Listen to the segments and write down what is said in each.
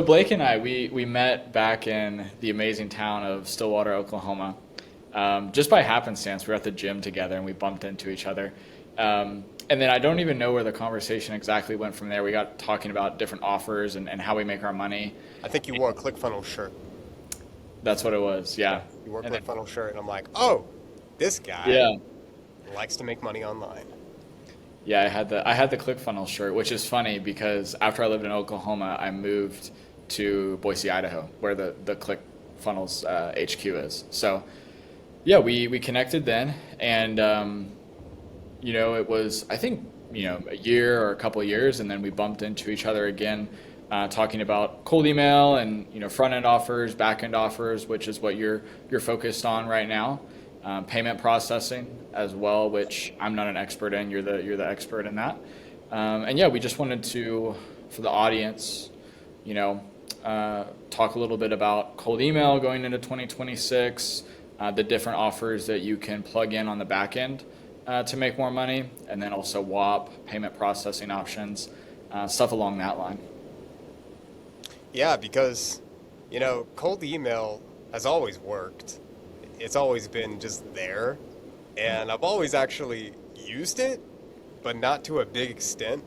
Blake and I, we met back in the amazing town of Stillwater, Oklahoma. Just by happenstance, we were at the gym together and we bumped into each other. And then I don't even know where the conversation exactly went from there. We got talking about different offers and how we make our money. I think you wore a ClickFunnels shirt. That's what it was, Yeah, yeah. you wore a And then, ClickFunnels shirt, and I'm like, oh, this guy yeah, likes to make money online. yeah, I had the ClickFunnels shirt, which is funny because after I lived in Oklahoma, I moved to Boise, Idaho, where the ClickFunnels HQ is. So yeah, we connected then, and it was, I think, a year or a couple of years, and then we bumped into each other again, talking about cold email and front end offers, back end offers, which is what you're focused on right now, payment processing as well, which I'm not an expert in. You're the expert in that, and yeah, we just wanted to, for the audience, you know, talk a little bit about cold email going into 2026, the different offers that you can plug in on the back end to make more money, and then also Whop, payment processing options, stuff along that line. Yeah, because, cold email has always worked. It's always been just there. And I've always actually used it, but not to a big extent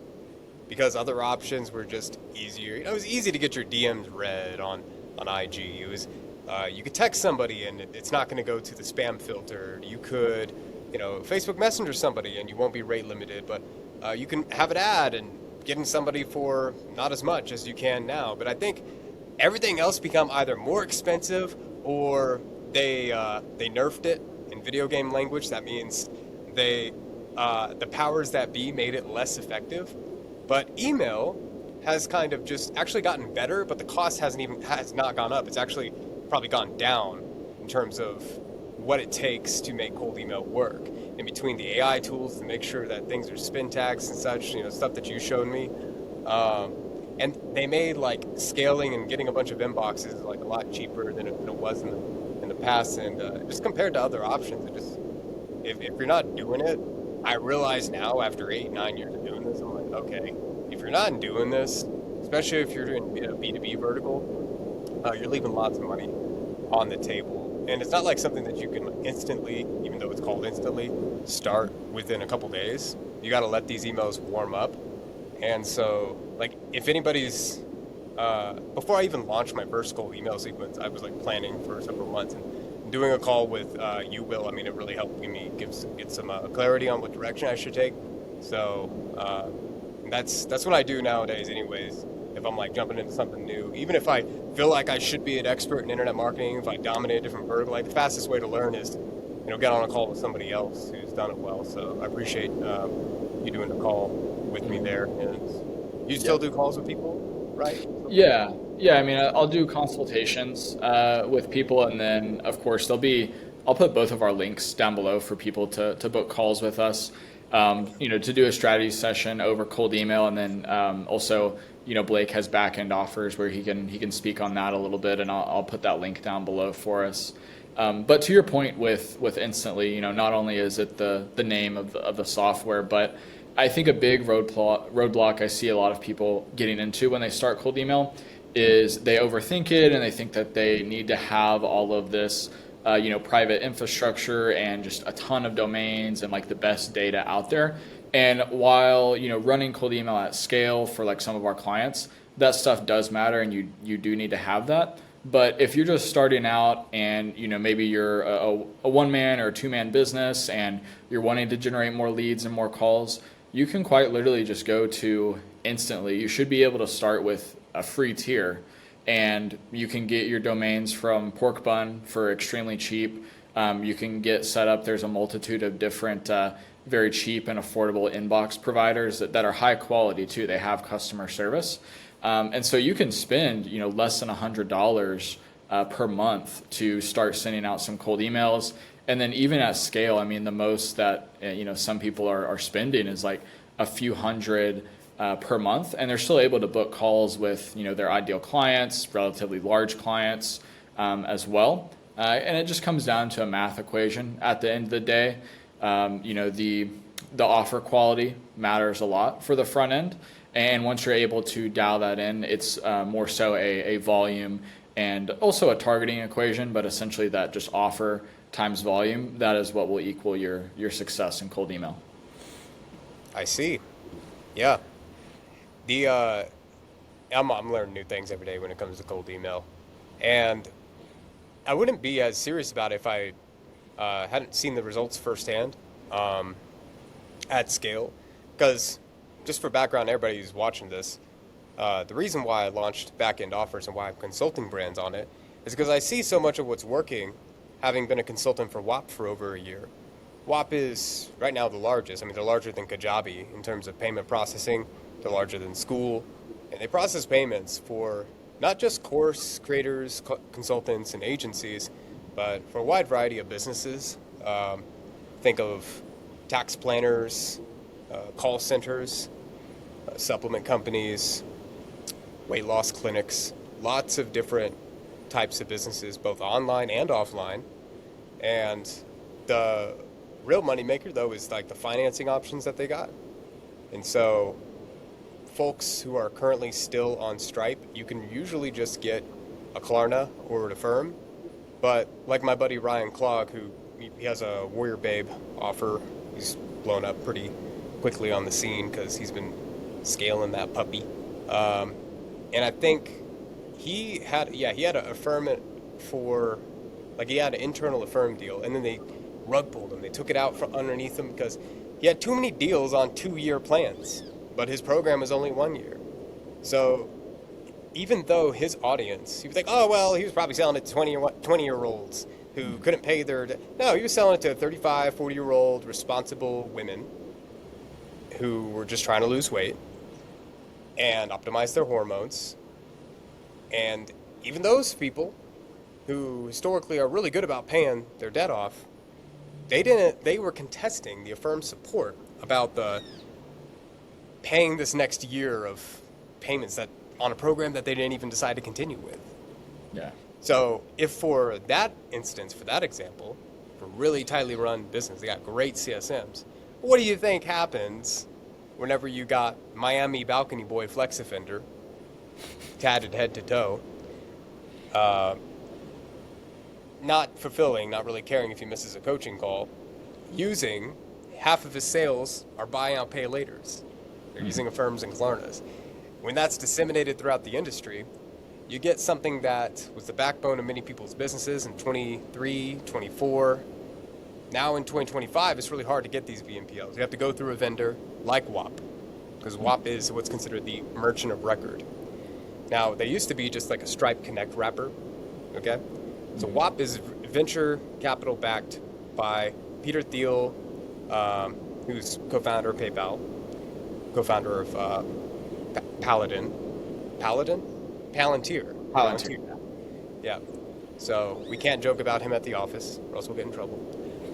because other options were just easier. It was easy to get your DMs read on IG. It was, you could text somebody and it's not going to go to the spam filter. You could, Facebook Messenger somebody and you won't be rate limited, but you can have an ad and getting somebody for not as much as you can now. But I think everything else become either more expensive or they nerfed it in video game language. That means they the powers that be made it less effective. But email has kind of just actually gotten better, but the cost has not gone up. It's actually probably gone down in terms of what it takes to make cold email work. In between the AI tools to make sure that things are spin tags and such, stuff that you showed me. And they made like scaling and getting a bunch of inboxes like a lot cheaper than it was in the past. And just compared to other options, if you're not doing it, I realize now after 8, 9 years of doing this, I'm like, okay, if you're not doing this, especially if you're doing a B2B vertical, you're leaving lots of money on the table. And it's not like something that you can like instantly, even though it's called instantly, start within a couple days. You got to let these emails warm up. And so, like, if anybody's, before I even launched my first cold email sequence, I was like planning for several months and doing a call with you, Will. I mean, it really helped me get some clarity on what direction I should take. So that's what I do nowadays, anyways. If I'm like jumping into something new, even if I feel like I should be an expert in internet marketing, if I dominate a different vertical, like the fastest way to learn is, get on a call with somebody else who's done it well. So I appreciate you doing the call with me there. And you still Yep. do calls with people, right? Yeah, yeah. I mean, I'll do consultations with people, and then of course I'll put both of our links down below for people to book calls with us. To do a strategy session over cold email, and then also, Blake has back end offers where he can speak on that a little bit, and I'll put that link down below for us. But to your point with instantly, not only is it the name of the software, but I think a big roadblock I see a lot of people getting into when they start cold email is they overthink it and they think that they need to have all of this, private infrastructure and just a ton of domains and like the best data out there. And while, running cold email at scale for like some of our clients, that stuff does matter and you do need to have that. But if you're just starting out and maybe you're a one man or a two man business and you're wanting to generate more leads and more calls, you can quite literally just go to instantly. You should be able to start with a free tier and you can get your domains from Pork Bun for extremely cheap. You can get set up. There's a multitude of different, very cheap and affordable inbox providers that are high quality too. They have customer service. And so you can spend, less than $100 per month to start sending out some cold emails. And then even at scale, I mean, the most that, some people are spending is like a few hundred per month, and they're still able to book calls with, their ideal clients, relatively large clients as well. And it just comes down to a math equation at the end of the day. The offer quality matters a lot for the front end. And once you're able to dial that in, it's more so a volume and also a targeting equation, but essentially that just offer times volume, that is what will equal your success in cold email. I see. Yeah. The I'm learning new things every day when it comes to cold email, and I wouldn't be as serious about it if I hadn't seen the results firsthand um, at scale. Because just for background, everybody who's watching this, the reason why I launched Backend Offers and why I'm consulting brands on it is because I see so much of what's working, having been a consultant for Whop for over a year. Whop is right now the largest. I mean, they're larger than Kajabi in terms of payment processing. They're larger than School, and they process payments for not just course creators, consultants, and agencies, but for a wide variety of businesses. Think of tax planners, call centers, supplement companies, weight loss clinics, lots of different types of businesses, both online and offline. And the real moneymaker, though, is like the financing options that they got. And so, folks who are currently still on Stripe, you can usually just get a Klarna or an Affirm. But like my buddy Ryan Clogg, who he has a Warrior Babe offer, he's blown up pretty quickly on the scene because he's been scaling that puppy. And I think he had an Affirm for, like he had an internal Affirm deal, and then they rug pulled him. They took it out from underneath him because he had too many deals on 2-year plans, but his program was only 1 year. So even though his audience, he was like, oh, well, he was probably selling it to 20-year-olds who couldn't pay their no, he was selling it to 35, 40-year-old responsible women who were just trying to lose weight and optimize their hormones. And even those people who historically are really good about paying their debt off, they were contesting the Affirm support about the paying this next year of payments that on a program that they didn't even decide to continue with. Yeah. So if for that instance, for that example, for really tightly run business, they got great CSMs, what do you think happens whenever you got Miami balcony boy flex offender tatted head to toe, not fulfilling, not really caring if he misses a coaching call, using half of his sales are buy now, pay laters. They're using Affirms and Klarnas. When that's disseminated throughout the industry, you get something that was the backbone of many people's businesses in 23, 24. Now in 2025, it's really hard to get these BNPLs. You have to go through a vendor like Whop, because Whop is what's considered the merchant of record. Now, they used to be just like a Stripe Connect wrapper, okay? So Whop is venture capital backed by Peter Thiel, who's co-founder of PayPal, co-founder of Palantir. Yeah. So we can't joke about him at the office, or else we'll get in trouble.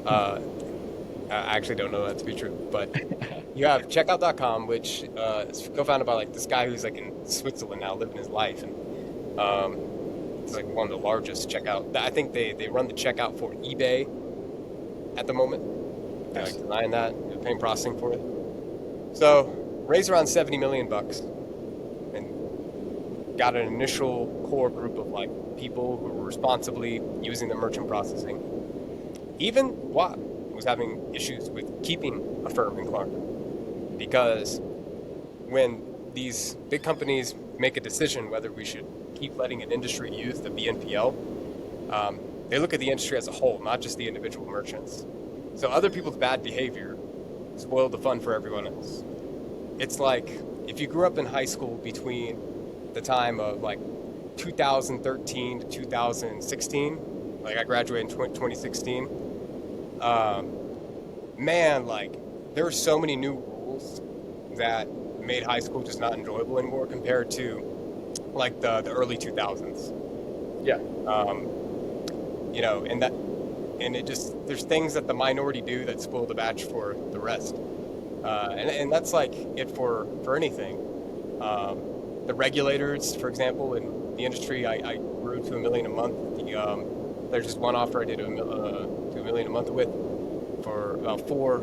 I actually don't know that to be true, but you have Checkout.com, which is co-founded by like this guy who's like in Switzerland now, living his life, and it's like one of the largest checkout. I think they run the checkout for eBay at the moment. They're like denying that, they're paying processing for it. So raised around $70 million and got an initial core group of like people who were responsibly using the merchant processing. Even Whop was having issues with keeping Affirm and Klarna, because when these big companies make a decision whether we should keep letting an industry use the BNPL, they look at the industry as a whole, not just the individual merchants. So other people's bad behavior spoiled the fun for everyone else. It's like if you grew up in high school between the time of like 2013 to 2016, like I graduated in 2016, man, like there were so many new rules that made high school just not enjoyable anymore compared to like the early 2000s. Yeah. You know, and it just, there's things that the minority do that spoil the batch for the rest. And that's like it for anything. The regulators, for example, in the industry, I grew to $1 million a month. There's just one offer I did $2 million a month with for about four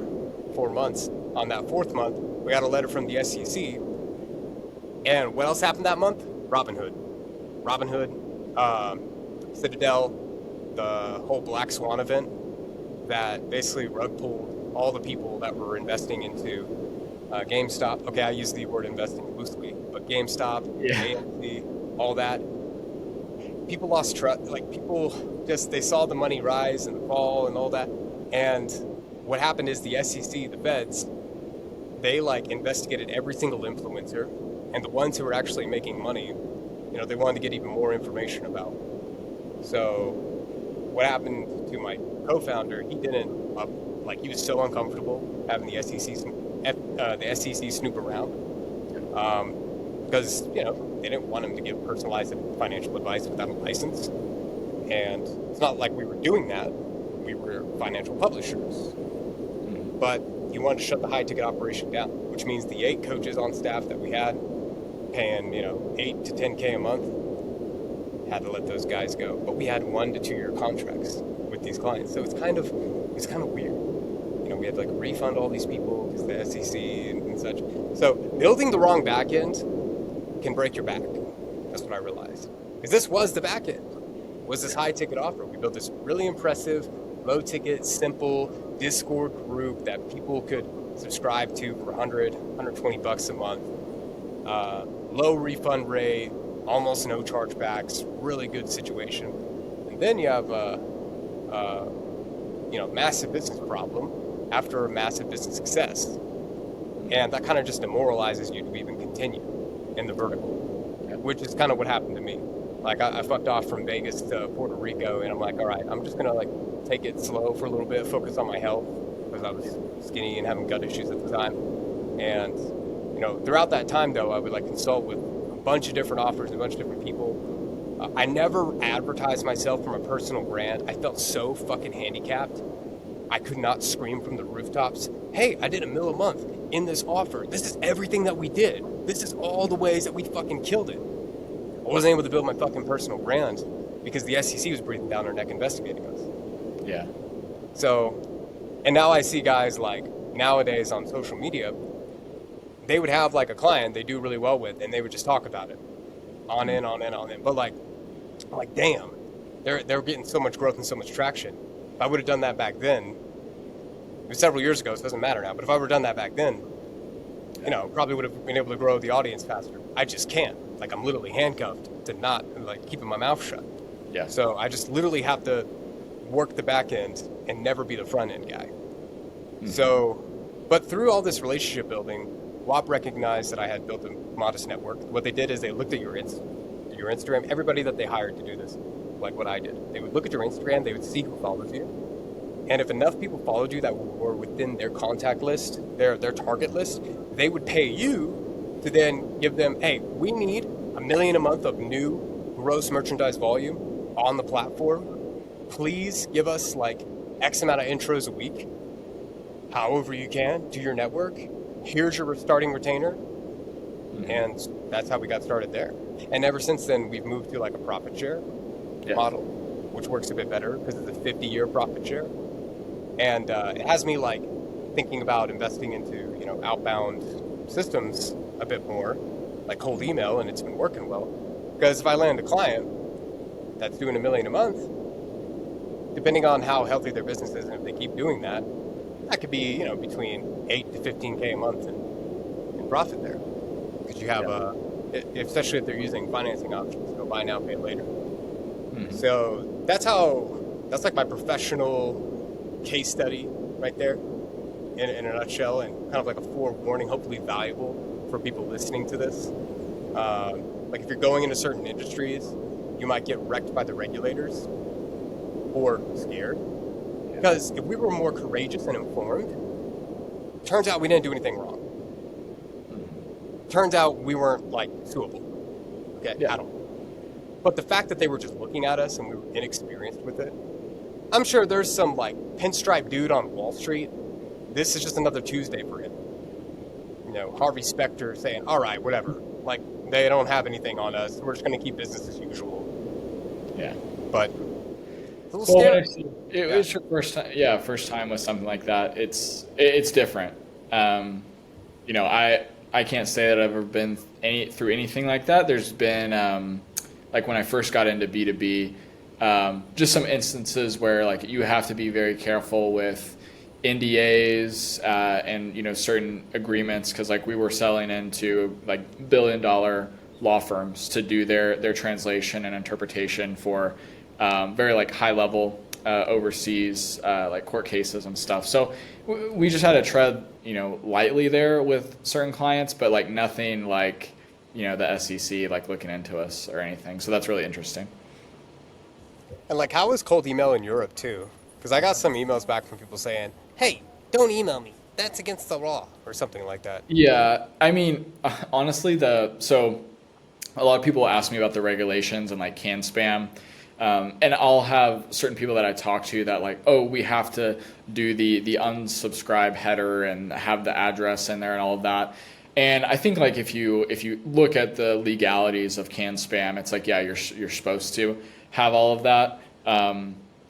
months. On that fourth month, we got a letter from the SEC And what else happened that month? Robinhood, Citadel, the whole Black Swan event that basically rug pulled all the people that were investing into GameStop. Okay, I use the word investing loosely, but GameStop, Yeah. AMC, all that. People lost trust. Like people just they saw the money rise and fall and all that. And what happened is the SEC, the feds, they like investigated every single influencer, and the ones who were actually making money, they wanted to get even more information about. So what happened to my co-founder? He didn't he was so uncomfortable having the SEC snoop around because they didn't want him to give personalized financial advice without a license, and it's not like we were doing that. We were financial publishers, but he wanted to shut the high ticket operation down, which means the 8 coaches on staff that we had paying 8 to 10K a month had to let those guys go. But we had 1 to 2 year contracts with these clients, so it's kind of weird. We had to refund all these people because the SEC and such. So building the wrong back end can break your back. That's what I realized, because this was the back end, was this high ticket offer. We built this really impressive, low ticket, simple Discord group that people could subscribe to for $120 a month. Low refund rate, almost no chargebacks, really good situation. And then you have massive business problem after a massive business success. And that kind of just demoralizes you to even continue in the vertical, which is kind of what happened to me. I fucked off from Vegas to Puerto Rico, and I'm like, all right, I'm just gonna take it slow for a little bit, focus on my health, because I was skinny and having gut issues at the time. And throughout that time though, I would consult with a bunch of different offers, a bunch of different people. I never advertised myself from a personal brand. I felt so fucking handicapped. I could not scream from the rooftops, hey, I did $1 million a month in this offer. This is everything that we did. This is all the ways that we fucking killed it. I wasn't able to build my fucking personal brand because the SEC was breathing down our neck investigating us. Yeah. So, and now I see guys nowadays on social media, they would have a client they do really well with, and they would just talk about it on in. But damn, they're getting so much growth and so much traction. If I would have done that back then, it was several years ago, so it doesn't matter now, but if I would have done that back then, probably would have been able to grow the audience faster. I just can't. I'm literally handcuffed to not keeping my mouth shut. Yeah. So I just literally have to work the back end and never be the front end guy. Mm-hmm. So, but through all this relationship building, Whop recognized that I had built a modest network. What they did is they looked at your Instagram, everybody that they hired to do this, like what I did. They would look at your Instagram, they would see who follows you. And if enough people followed you that were within their contact list, their target list, they would pay you to then give them, hey, we need $1 million a month of new gross merchandise volume on the platform. Please give us X amount of intros a week, however you can, to your network. Here's your starting retainer. Mm-hmm. And that's how we got started there. And ever since then, we've moved to a profit share model, which works a bit better because it's a 50-year profit share. And it has me thinking about investing into outbound systems a bit more, like cold email, and it's been working well. Because if I land a client that's doing $1 million a month, depending on how healthy their business is, and if they keep doing that, that could be between 8 to 15K a month in profit there. Because you have especially if they're using financing options, buy now, pay later. Mm-hmm. So that's my professional case study right there in a nutshell, and kind of a forewarning, hopefully valuable for people listening to this. If you're going into certain industries, you might get wrecked by the regulators or scared. Because if we were more courageous and informed, turns out we didn't do anything wrong. Turns out we weren't suable. Okay, at all. But the fact that they were just looking at us and we were inexperienced with it, I'm sure there's some pinstripe dude on Wall Street. This is just another Tuesday for him. Harvey Specter saying, all right, whatever. They don't have anything on us. We're just going to keep business as usual. Yeah. But it's a little scary. It was your first time with something like that. It's different. I can't say that I've ever been through anything like that. There's been like when I first got into B2B, just some instances where like you have to be very careful with NDAs and certain agreements because like we were selling into like billion-dollar law firms to do their translation and interpretation for very like high level overseas like court cases and stuff. So we just had to tread lightly there with certain clients, but like nothing like the SEC like looking into us or anything. So that's really interesting. And like, how is cold email in Europe too? Because I got some emails back from people saying, "Hey, don't email me. That's against the law," or something like that. Yeah, I mean, honestly, so a lot of people ask me about the regulations and like can spam. And I'll have certain people that I talk to that like, oh, we have to do the unsubscribe header and have the address in there and all of that. And I think like if you look at the legalities of can spam, it's like yeah, you're supposed to have all of that.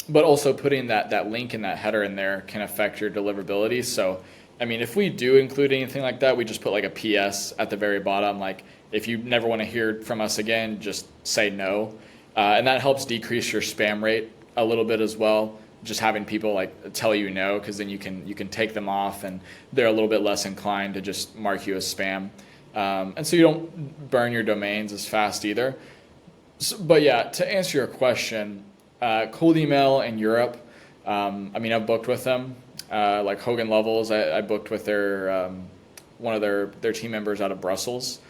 But also putting that link in that header in there can affect your deliverability. So I mean, if we do include anything like that, we just put like a PS at the very bottom. Like if you never want to hear from us again, just say no. And that helps decrease your spam rate a little bit as well. Just having people like tell you no, because then you can take them off, and they're a little bit less inclined to just mark you as spam. And so you don't burn your domains as fast either. So, but yeah, to answer your question, cold email in Europe. I mean, I've booked with them. Like Hogan Levels, I booked with their one of their team members out of Brussels.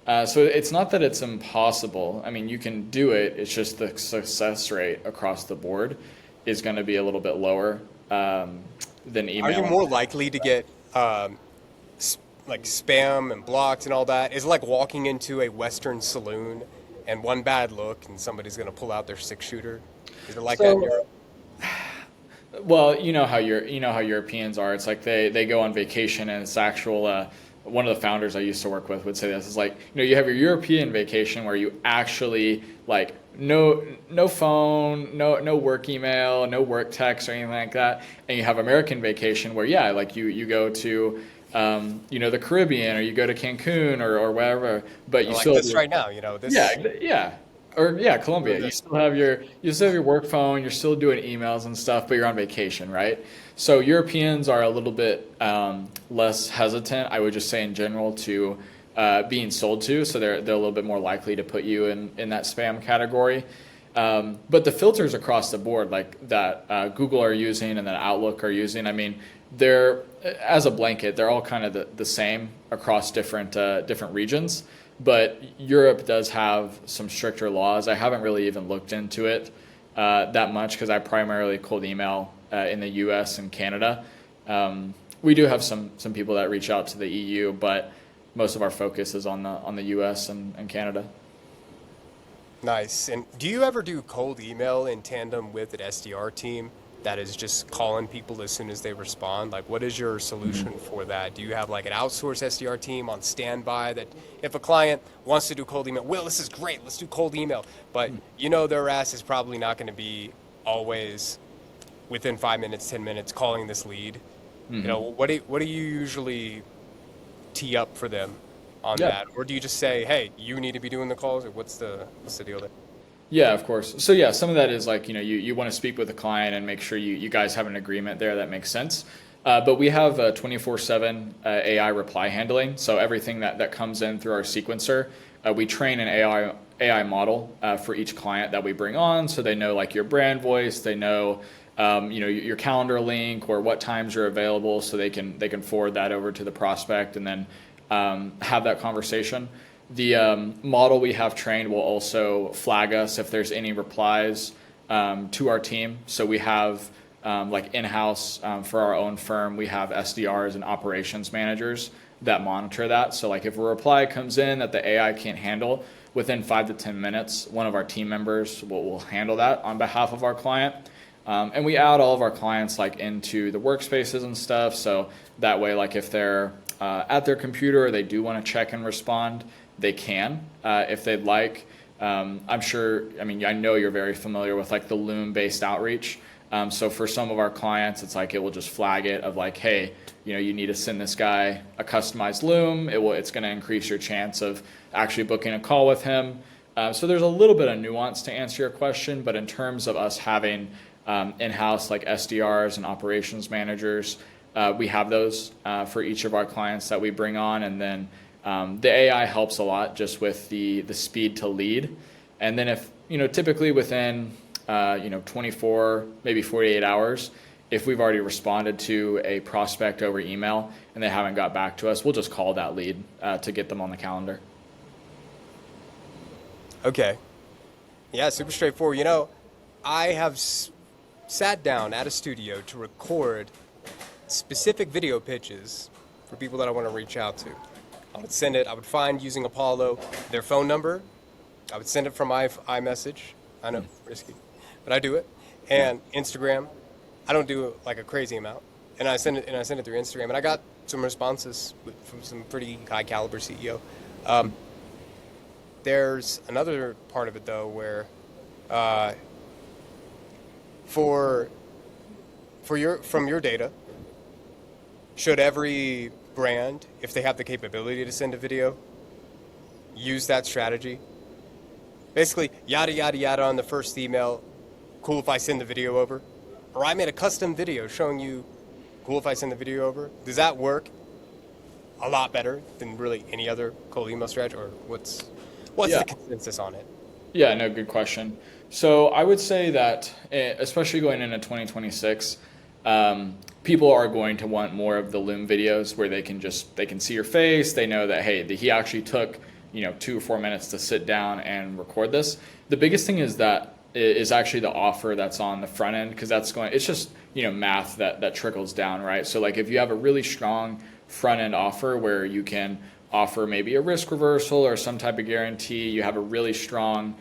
So it's not that it's impossible. I mean, you can do it. It's just the success rate across the board is going to be a little bit lower than email. Are you more likely to get like spam and blocked and all that? Is it like walking into a Western saloon and one bad look and somebody's going to pull out their six-shooter? Is it like that in Europe? Well, you know how Europeans are. It's like they go on vacation and it's actual. One of the founders I used to work with would say this is like you have your European vacation where you actually like no phone, no work email, no work text or anything like that, and you have American vacation where yeah, like you go to the Caribbean or you go to Cancun or wherever, but you Like still this right now, this. yeah. Or yeah, Colombia. You still have your work phone. You're still doing emails and stuff, but you're on vacation, right? So Europeans are a little bit less hesitant, I would just say in general, to being sold to. So they're a little bit more likely to put you in that spam category. But the filters across the board, like that Google are using and that Outlook are using, I mean, they're as a blanket, they're all kind of the same across different regions. But Europe does have some stricter laws. I haven't really even looked into it that much because I primarily cold email in the U.S. and Canada. We do have some people that reach out to the EU, but most of our focus is on the U.S. and Canada. Nice. And do you ever do cold email in tandem with an SDR team that is just calling people as soon as they respond? Like, what is your solution for that? Do you have like an outsourced SDR team on standby that if a client wants to do cold email, well, this is great, let's do cold email, but their ass is probably not going to be always within 5 minutes, 10 minutes calling this lead. What do you usually tee up for them on that? Or do you just say, hey, you need to be doing the calls, or what's the deal there? Yeah, of course. So yeah, some of that is like, you want to speak with the client and make sure you guys have an agreement there that makes sense. But we have 24/7 AI reply handling. So everything that comes in through our sequencer, we train an AI model for each client that we bring on. So they know like your brand voice, they know your calendar link or what times you're available, so they can forward that over to the prospect and then have that conversation. The model we have trained will also flag us if there's any replies to our team. So we have like in-house for our own firm, we have SDRs and operations managers that monitor that. So like if a reply comes in that the AI can't handle, within 5 to 10 minutes, one of our team members will handle that on behalf of our client. And we add all of our clients like into the workspaces and stuff. So that way, like if they're at their computer, they do want to check and respond, they can if they'd like. I'm sure, I know you're very familiar with like the Loom based outreach. So for some of our clients, it's like it will just flag it of like, hey, you need to send this guy a customized Loom. It's going to increase your chance of actually booking a call with him. So there's a little bit of nuance to answer your question, but in terms of us having in-house like SDRs and operations managers, we have those for each of our clients that we bring on, and then the AI helps a lot just with the speed to lead. And then if typically within 24, maybe 48 hours, if we've already responded to a prospect over email and they haven't got back to us, we'll just call that lead to get them on the calendar. Okay. Yeah, super straightforward. I have sat down at a studio to record specific video pitches for people that I want to reach out to. I would send it, I would find using Apollo their phone number. I would send it from iMessage. I know, risky, but I do it. And Instagram. I don't do like a crazy amount. And I send it through Instagram. And I got some responses from some pretty high caliber CEO. There's another part of it though where from your data, should every brand, if they have the capability to send a video, use that strategy? Basically, yada, yada, yada on the first email, cool if I send the video over? Or I made a custom video showing you, cool if I send the video over? Does that work a lot better than really any other cold email strategy? Or what's the consensus on it? Yeah, no, good question. So I would say that, especially going into 2026, people are going to want more of the Loom videos where they can see your face. They know that, hey, he actually took 2 or 4 minutes to sit down and record this. The biggest thing is actually the offer that's on the front end, because it's just math that trickles down, right? So like if you have a really strong front end offer where you can offer maybe a risk reversal or some type of guarantee, you have a really strong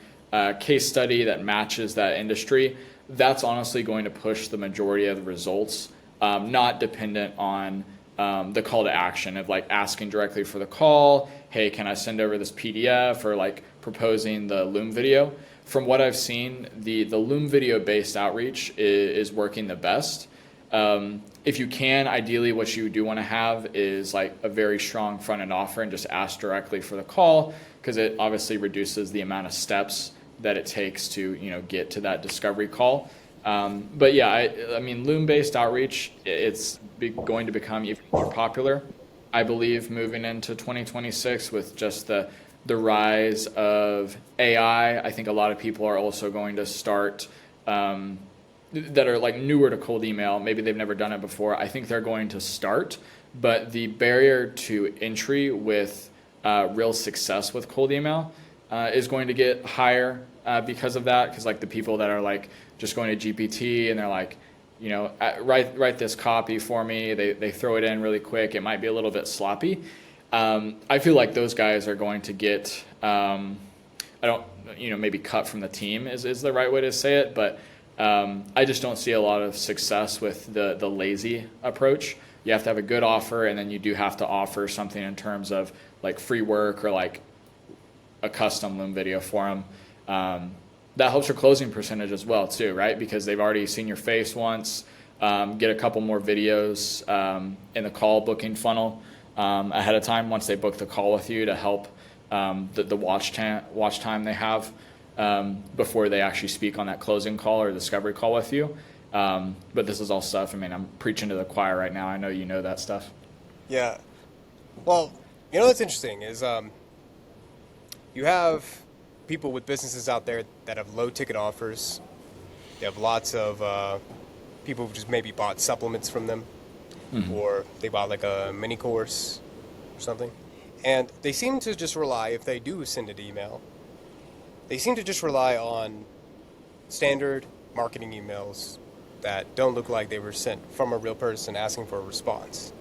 case study that matches that industry, that's honestly going to push the majority of the results, not dependent on the call to action of like asking directly for the call, hey, can I send over this PDF, or like proposing the Loom video. From what I've seen, the Loom video based outreach is working the best. If you can, ideally what you do want to have is like a very strong front end offer and just ask directly for the call, because it obviously reduces the amount of steps that it takes to get to that discovery call. But yeah, I mean, Loom-based outreach, it's going to become even more popular, I believe, moving into 2026 with just the rise of AI. I think a lot of people are also going to start that are like newer to cold email. Maybe they've never done it before. I think they're going to start, but the barrier to entry with real success with cold email is going to get higher because of that. Because like the people that are like just going to GPT and they're like, write this copy for me. They throw it in really quick. It might be a little bit sloppy. I feel like those guys are going to get, maybe cut from the team is the right way to say it. But I just don't see a lot of success with the lazy approach. You have to have a good offer, and then you do have to offer something in terms of like free work or like a custom Loom video for them. That helps your closing percentage as well too, right? Because they've already seen your face once. Get a couple more videos in the call booking funnel ahead of time once they book the call with you to help the watch time they have before they actually speak on that closing call or discovery call with you. But this is all stuff, I mean, I'm preaching to the choir right now. I know you know that stuff. Yeah. Well, what's interesting is you have people with businesses out there that have low ticket offers. They have lots of people who just maybe bought supplements from them, or they bought like a mini course or something. And they seem to just rely, if they do send an email, they seem to just rely on standard marketing emails that don't look like they were sent from a real person asking for a response.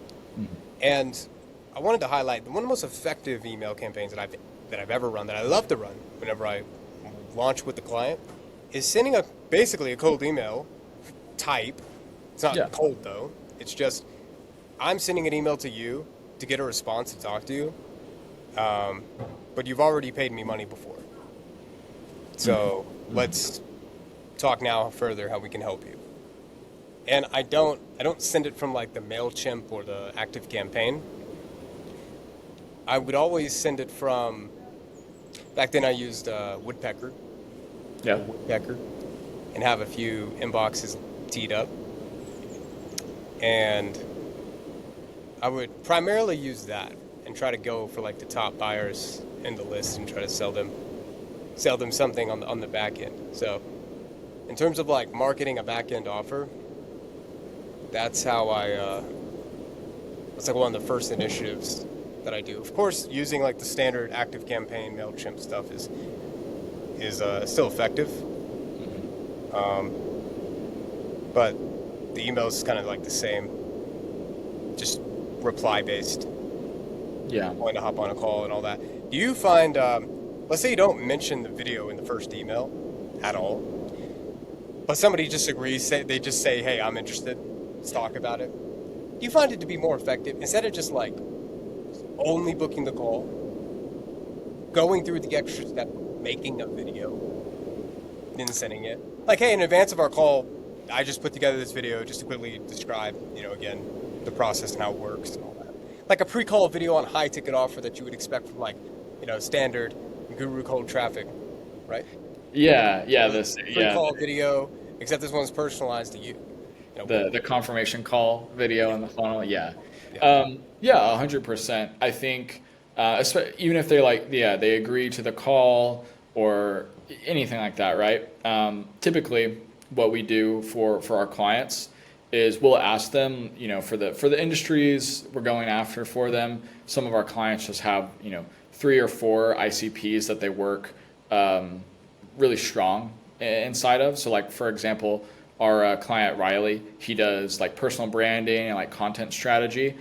And I wanted to highlight one of the most effective email campaigns that I've ever run, that I love to run whenever I launch with the client, is sending basically a cold email type. It's not cold though. It's just, I'm sending an email to you to get a response to talk to you, but you've already paid me money before. So let's talk now further how we can help you. And I don't send it from like the MailChimp or the Active Campaign. I would always send it from, back then I used Woodpecker, Yeah. Woodpecker, and have a few inboxes teed up. And I would primarily use that and try to go for like the top buyers in the list and try to sell them something on the back end. So in terms of like marketing a back end offer, that's how that's like one of the first initiatives that I do. Of course, using like the standard Active Campaign MailChimp stuff is still effective. But the email is kind of like the same, just reply based. Yeah. Going to hop on a call and all that. Do you find, let's say you don't mention the video in the first email at all, but somebody disagrees, they just say, hey, I'm interested, let's talk about it. Do you find it to be more effective instead of just like only booking the call, going through the extra step, making a video, then sending it? Like, hey, in advance of our call, I just put together this video just to quickly describe, again, the process and how it works and all that. Like a pre-call video on high ticket offer that you would expect from like, standard guru cold traffic, right? Yeah. Yeah. Pre-call video, except this one's personalized to you. The confirmation call video in the funnel. Yeah. Yeah. Yeah, 100%. I think, even if they agree to the call or anything like that, right? Typically, what we do for our clients is we'll ask them, for the industries we're going after for them. Some of our clients just have, 3 or 4 ICPs that they work really strong inside of. So, like for example, our client Riley, he does like personal branding and like content strategy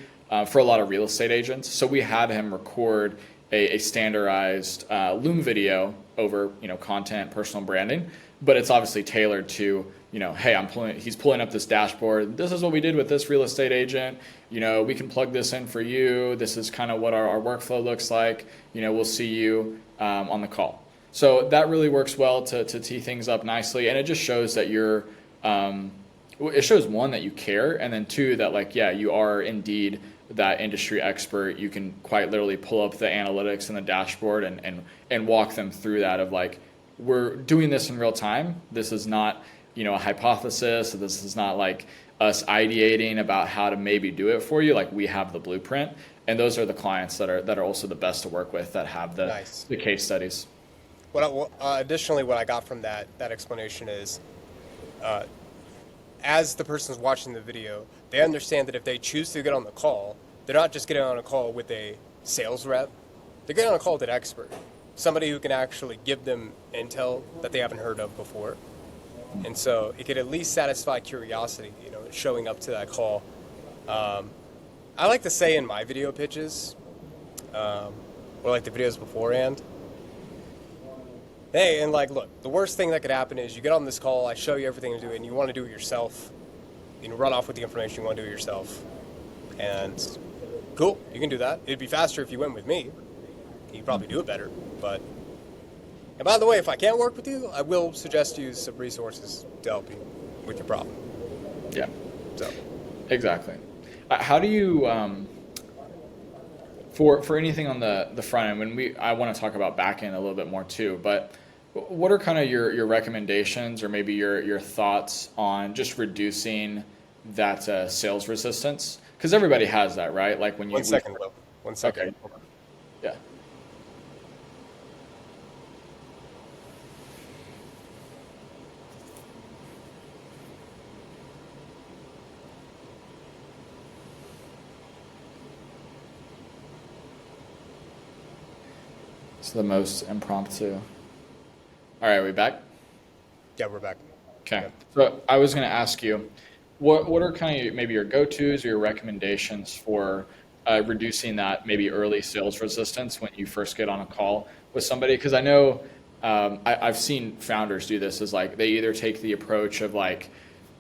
for a lot of real estate agents. So we had him record a standardized Loom video over content, personal branding, but it's obviously tailored to hey, he's pulling up this dashboard. This is what we did with this real estate agent. We can plug this in for you. This is kind of what our workflow looks like. We'll see you on the call. So that really works well to tee things up nicely, and it just shows that you're. It shows, one, that you care, and then 2, that like, yeah, you are indeed that industry expert. You can quite literally pull up the analytics and the dashboard and walk them through that of like, we're doing this in real time. This is not, a hypothesis. This is not like us ideating about how to maybe do it for you. Like, we have the blueprint, and those are the clients that are also the best to work with, that have the case studies. Additionally, what I got from that explanation is, as the person's watching the video, they understand that if they choose to get on the call, they're not just getting on a call with a sales rep. They're getting on a call with an expert, somebody who can actually give them intel that they haven't heard of before. And so it could at least satisfy curiosity, showing up to that call. I like to say in my video pitches, or like the videos beforehand, hey, and like, look, the worst thing that could happen is you get on this call, I show you everything to do, and you want to do it yourself. Run off with the information, you want to do it yourself. And cool, you can do that. It'd be faster if you went with me. You'd probably do it better. And by the way, if I can't work with you, I will suggest you some resources to help you with your problem. Yeah. So. Exactly. How do you, for anything on the front end, I want to talk about backend a little bit more too, but what are kind of your recommendations or maybe your thoughts on just reducing that sales resistance? Because everybody has that, right? Like when you... 1 second, Will. 1 second. Okay. Yeah. It's the most impromptu. All right, are we back? Yeah, we're back. Okay. So I was going to ask you, what are kind of maybe your go-tos or your recommendations for reducing that maybe early sales resistance when you first get on a call with somebody? Because I know I've seen founders do this, is like they either take the approach of like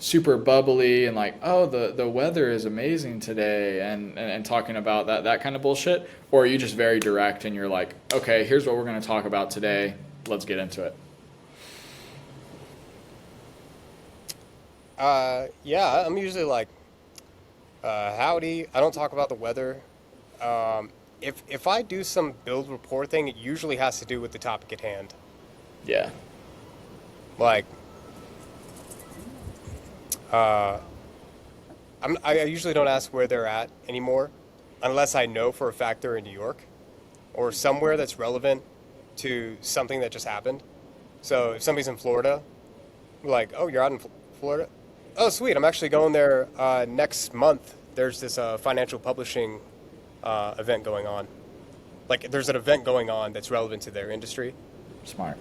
super bubbly and like, oh, the weather is amazing today, and talking about that kind of bullshit, or are you just very direct and you're like, okay, here's what we're going to talk about today, let's get into it? Yeah, I'm usually like, howdy. I don't talk about the weather. Um, if I do some build report thing, it usually has to do with the topic at hand. Yeah. Like, uh, I usually don't ask where they're at anymore, unless I know for a fact they're in New York or somewhere that's relevant to something that just happened. So if somebody's in Florida, like, oh, you're out in Florida? Oh, sweet. I'm actually going there next month. There's this financial publishing event going on. Like, there's an event going on that's relevant to their industry. Smart.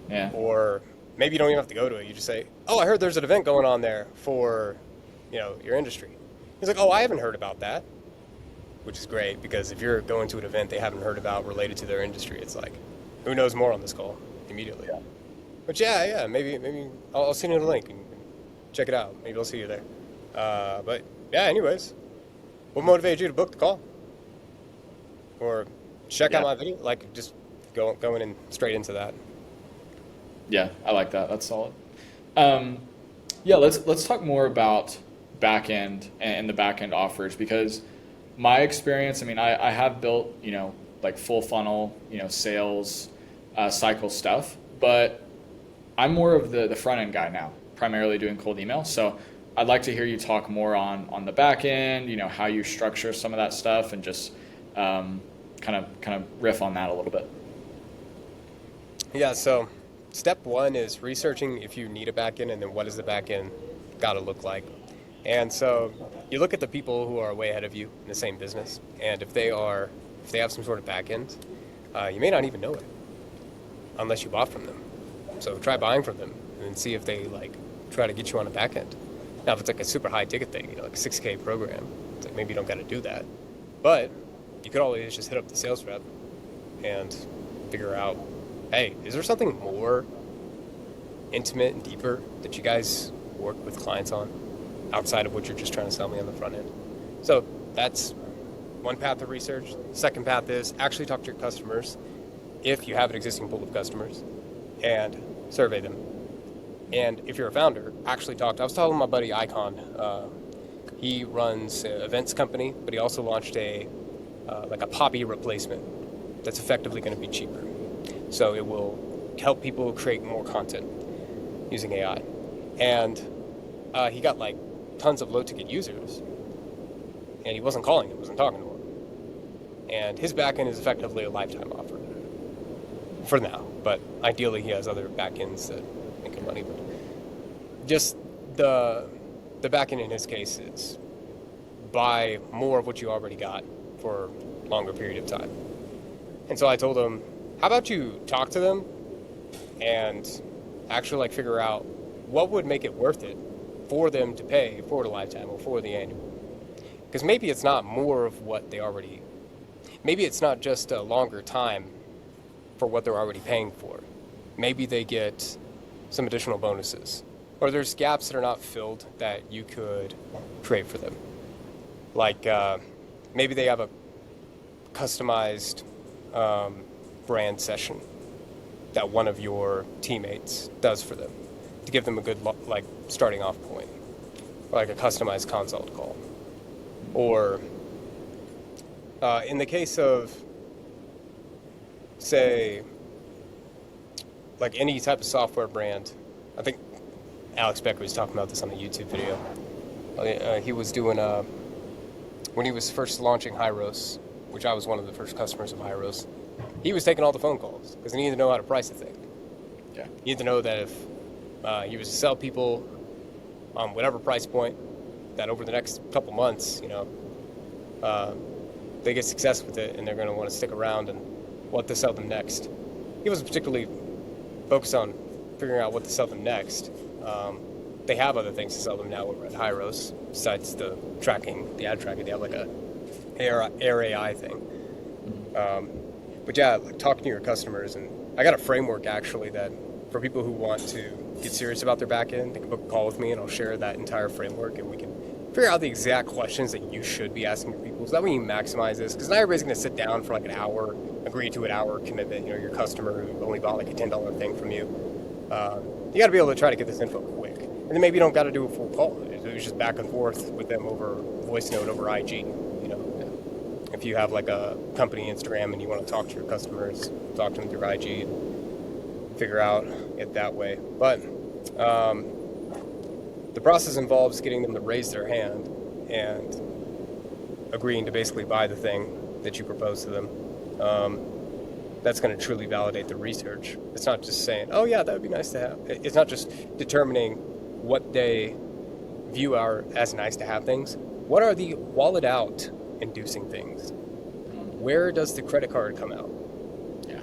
Yeah. Or maybe you don't even have to go to it. You just say, oh, I heard there's an event going on there for, your industry. He's like, oh, I haven't heard about that, which is great because if you're going to an event they haven't heard about related to their industry, it's like, who knows more on this call immediately. Yeah. But yeah, maybe I'll send you the link and check it out. Maybe I'll see you there. But yeah, anyways, what motivated you to book the call or check out Yeah. my video? Like just going in straight into that. Yeah, I like that. That's solid. Um, yeah, let's talk more about backend and the backend offers because my experience, I mean, I have built, like full funnel, sales cycle stuff, but I'm more of the front end guy now, primarily doing cold email. So I'd like to hear you talk more on the back end, how you structure some of that stuff and just kind of riff on that a little bit. Yeah, so step one is researching if you need a backend and then what does the backend got to look like. And so you look at the people who are way ahead of you in the same business, and if they have some sort of backend, you may not even know it unless you bought from them. So try buying from them and see if they like try to get you on a backend. Now, if it's like a super high ticket thing, like a 6K program, it's like maybe you don't got to do that. But you could always just hit up the sales rep and figure out, hey, is there something more intimate and deeper that you guys work with clients on outside of what you're just trying to sell me on the front end? So that's one path of research. Second path is actually talk to your customers if you have an existing pool of customers and survey them. And if you're a founder, actually talk. I was talking to my buddy Icon. He runs an events company, but he also launched a Poppy replacement that's effectively going to be cheaper. So it will help people create more content using AI. And he got like tons of low-ticket users, and he wasn't calling them, wasn't talking to them. And his backend is effectively a lifetime offer for now. But ideally, he has other backends that make him money. But just the backend in his case is buy more of what you already got for a longer period of time. And so I told him, how about you talk to them and actually like figure out what would make it worth it for them to pay for the lifetime or for the annual. Because maybe it's not more of what they already, maybe it's not just a longer time for what they're already paying for. Maybe they get some additional bonuses. Or there's gaps that are not filled that you could create for them. Like maybe they have a customized brand session that one of your teammates does for them to give them a good like starting off point, or like a customized consult call. Or in the case of, say, like any type of software brand, I think Alex Becker was talking about this on a YouTube video. He was doing when he was first launching Hyros, which I was one of the first customers of Hyros. He was taking all the phone calls because he needed to know how to price the thing. Yeah. He needed to know that if he was to sell people on whatever price point, that over the next couple months, they get success with it and they're going to want to stick around and what to sell them next. He wasn't particularly focused on figuring out what to sell them next. They have other things to sell them now over at Hyros besides the tracking, the ad tracking. They have like a Air AI thing. But yeah, like talking to your customers, and I got a framework actually that for people who want to get serious about their backend, they can book a call with me and I'll share that entire framework and we can figure out the exact questions that you should be asking your people. So that way you maximize this, because not everybody's going to sit down for like an hour, agree to an hour commitment. Your customer who only bought like a $10 thing from you. You got to be able to try to get this info quick. And then maybe you don't got to do a full call. It was just back and forth with them over voice note over IG. If you have like a company Instagram and you want to talk to your customers, talk to them through IG and figure out it that way. But the process involves getting them to raise their hand and agreeing to basically buy the thing that you propose to them. That's going to truly validate the research. It's not just saying, oh yeah, that would be nice to have. It's not just determining what they view as nice to have things. What are the wallet out inducing things? Where does the credit card come out? Yeah.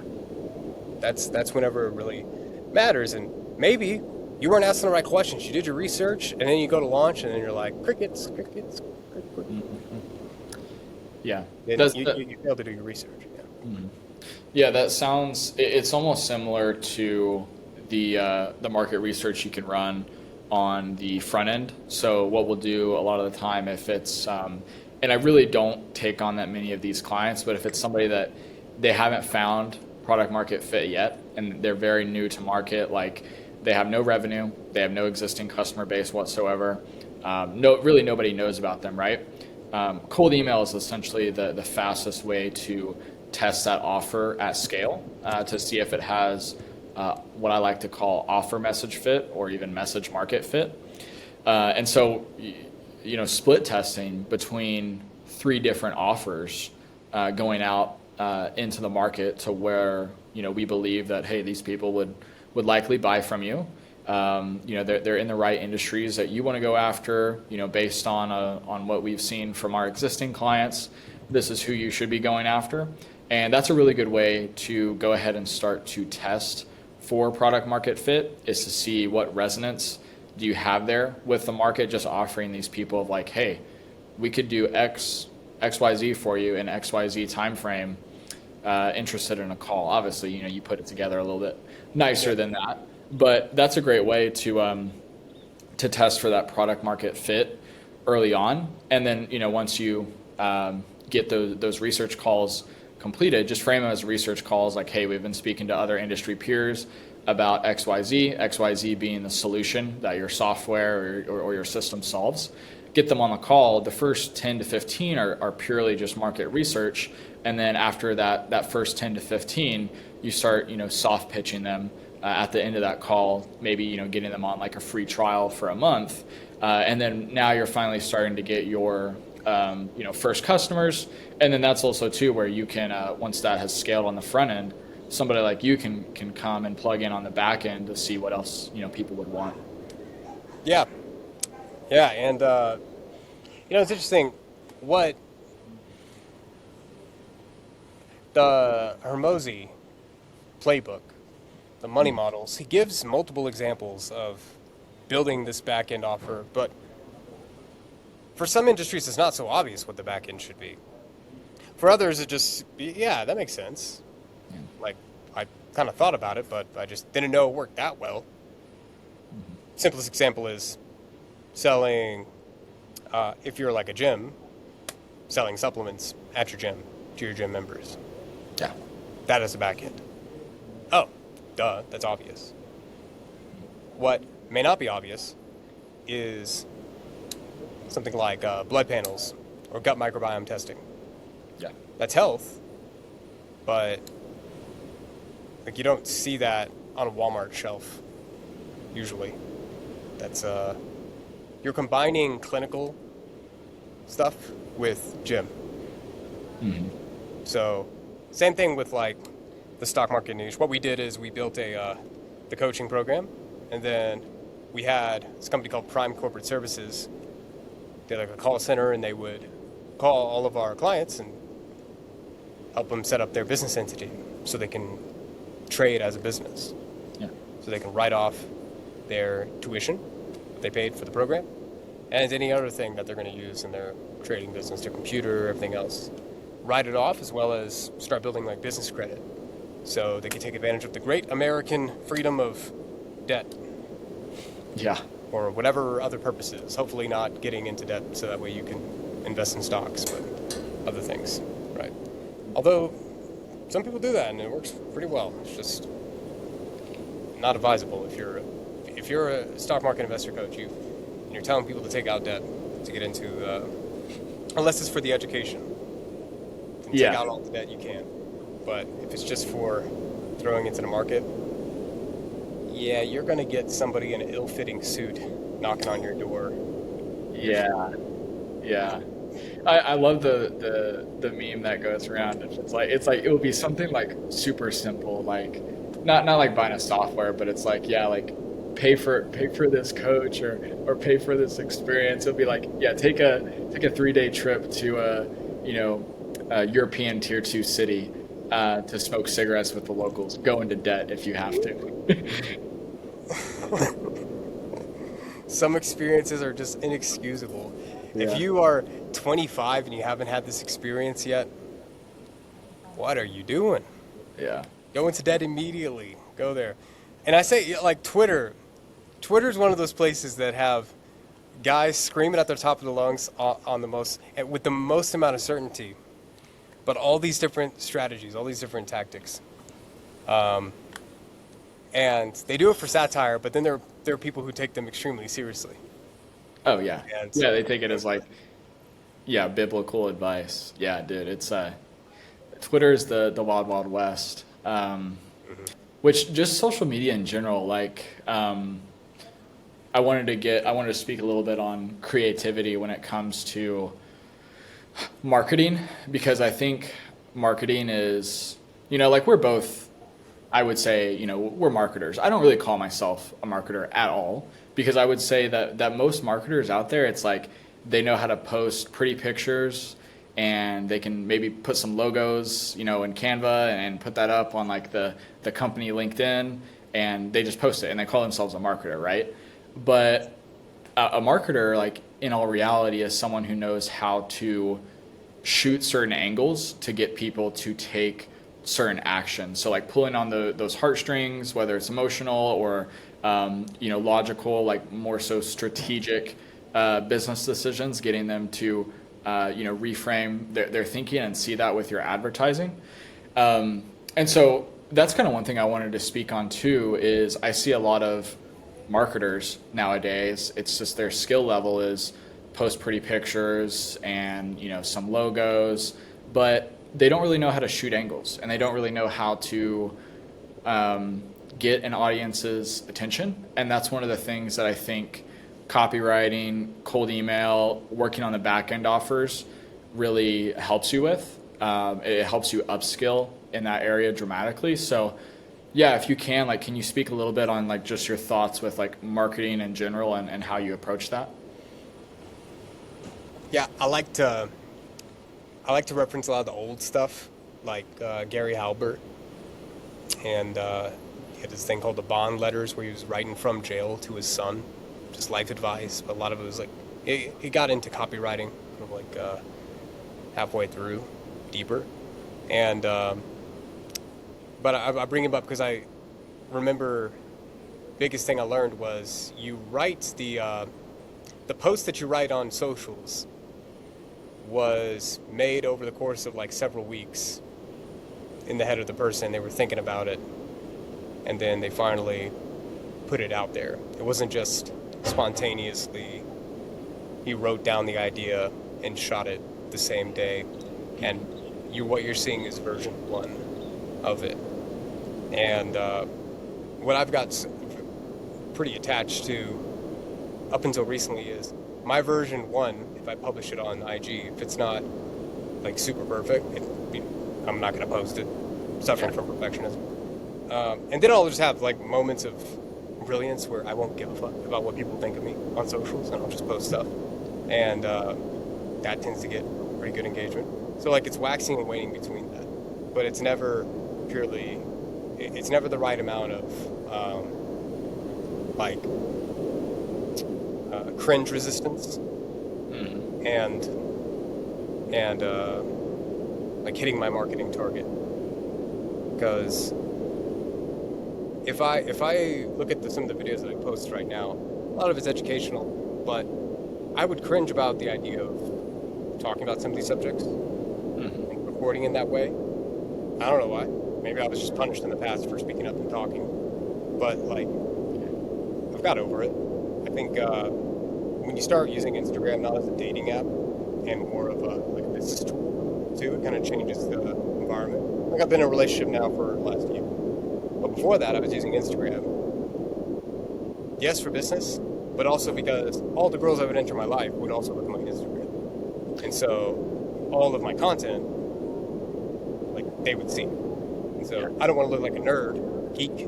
That's whenever it really matters. And maybe you weren't asking the right questions. You did your research, and then you go to launch, and then you're like, crickets. Mm-hmm. Yeah. You failed to do your research. Yeah. Mm-hmm. Yeah, that sounds. It's almost similar to the market research you can run on the front end. So what we'll do a lot of the time, if it's and I really don't take on that many of these clients, but if it's somebody that they haven't found product market fit yet, and they're very new to market, like they have no revenue, they have no existing customer base whatsoever, really nobody knows about them, right? Cold email is essentially the fastest way to test that offer at scale to see if it has what I like to call offer message fit or even message market fit. And so, split testing between 3 different offers going out into the market to where, we believe that, hey, these people would likely buy from you. They're in the right industries that you want to go after, based on what we've seen from our existing clients. This is who you should be going after. And that's a really good way to go ahead and start to test for product market fit, is to see what resonance do you have there with the market, just offering these people of like, hey, we could do XYZ for you in XYZ timeframe, interested in a call. Obviously, you put it together a little bit nicer than that, but that's a great way to test for that product market fit early on. And then, once you get those research calls completed, just frame them as research calls like, hey, we've been speaking to other industry peers about XYZ being the solution that your software or your system solves. Get them on the call. The first 10 to 15 are purely just market research. And then after that first 10 to 15, you start, soft pitching them at the end of that call, maybe, getting them on like a free trial for a month. And then now you're finally starting to get your first customers. And then that's also too where you can, once that has scaled on the front end, somebody like you can come and plug in on the back end to see what else, people would want. Yeah. And, it's interesting what the Hormozy playbook, the money models, he gives multiple examples of building this back end offer, but for some industries, it's not so obvious what the back end should be. For others, it just, that makes sense. Yeah. Like, I kind of thought about it, but I just didn't know it worked that well. Mm-hmm. Simplest example is selling, if you're like a gym, selling supplements at your gym to your gym members. Yeah. That is the back end. Oh, duh, that's obvious. What may not be obvious is something like blood panels or gut microbiome testing. Yeah. That's health, but like you don't see that on a Walmart shelf usually. That's you're combining clinical stuff with gym. Mm-hmm. So same thing with like the stock market niche. What we did is we built the coaching program, and then we had this company called Prime Corporate Services. They had like a call center, and they would call all of our clients and help them set up their business entity so they can trade as a business. Yeah. So they can write off their tuition they paid for the program and any other thing that they're going to use in their trading business, their computer, everything else. Write it off, as well as start building like business credit so they can take advantage of the great American freedom of debt. Yeah. Or whatever other purposes. Hopefully not getting into debt so that way you can invest in stocks, but other things, right? Although some people do that and it works pretty well. It's just not advisable if if you're a stock market investor coach, you're telling people to take out debt to get into, unless it's for the education, then take Yeah. out all the debt you can. But if it's just for throwing into the market, yeah, you're gonna get somebody in an ill-fitting suit knocking on your door. Yeah. Yeah. I love the meme that goes around. It's like it will be something like super simple, like not like buying a software, but it's like, yeah, like pay for this coach or pay for this experience. It'll be like, yeah, take a 3 day trip to a European tier two city to smoke cigarettes with the locals. Go into debt if you have to. Some experiences are just inexcusable. If Yeah. you are 25 and you haven't had this experience yet, what are you doing? Yeah. Go into debt immediately. Go there. And I say, yeah, like Twitter. Twitter's one of those places that have guys screaming at the top of the lungs on the most, with the most amount of certainty, but all these different strategies, all these different tactics. Um, and they do it for satire, but then there are people who take them extremely seriously. Oh yeah. And Yeah, they take it as like, yeah, biblical advice. Yeah, dude, it's Twitter is the wild wild west. Which just social media in general, like I wanted to speak a little bit on creativity when it comes to marketing, because I think marketing is, like we're both, I would say, we're marketers. I don't really call myself a marketer at all, because I would say that most marketers out there, it's like they know how to post pretty pictures, and they can maybe put some logos, in Canva, and put that up on like the company LinkedIn, and they just post it and they call themselves a marketer, right? But a marketer, like in all reality, is someone who knows how to shoot certain angles to get people to take certain actions. So like pulling on those heartstrings, whether it's emotional or logical, like more so strategic business decisions, getting them to reframe their thinking and see that with your advertising. And so that's kind of one thing I wanted to speak on too. Is I see a lot of marketers nowadays. It's just their skill level is post pretty pictures and some logos, but they don't really know how to shoot angles, and they don't really know how to get an audience's attention. And that's one of the things that I think copywriting, cold email, working on the back end offers really helps you with. It helps you upskill in that area dramatically. So yeah, if you can, like, can you speak a little bit on like just your thoughts with like marketing in general, and how you approach that? yeah, I like to reference a lot of the old stuff, like Gary Halbert, and he had this thing called the bond letters, where he was writing from jail to his son, just life advice. But a lot of it was like he got into copywriting, kind of like halfway through, deeper, and but I bring him up because I remember biggest thing I learned was you write the post that you write on socials was made over the course of like several weeks in the head of the person. They were thinking about it, and then they finally put it out there. It wasn't just spontaneously he wrote down the idea and shot it the same day, and what you're seeing is version 1 of it. And what I've got pretty attached to up until recently is my version 1. If I publish it on IG, if it's not like super perfect, I'm not going to post it, suffering from perfectionism. And then I'll just have like moments of brilliance where I won't give a fuck about what people think of me on socials, and I'll just post stuff, and that tends to get pretty good engagement. So like it's waxing and waning between that, but it's never purely, it's never the right amount of like cringe resistance and like hitting my marketing target. Because if I look at some of the videos that I post right now, a lot of it's educational, but I would cringe about the idea of talking about some of these subjects and recording in that way. I don't know why. Maybe I was just punished in the past for speaking up and talking, but like I've got over it. I think when you start using Instagram not as a dating app and more of a like a business tool too, it kind of changes the environment. Like I've been in a relationship now for last year, but before that I was using Instagram. Yes, for business, but also because all the girls that would enter my life would also look at my Instagram, and so all of my content, like they would see. And so I don't want to look like a nerd, geek,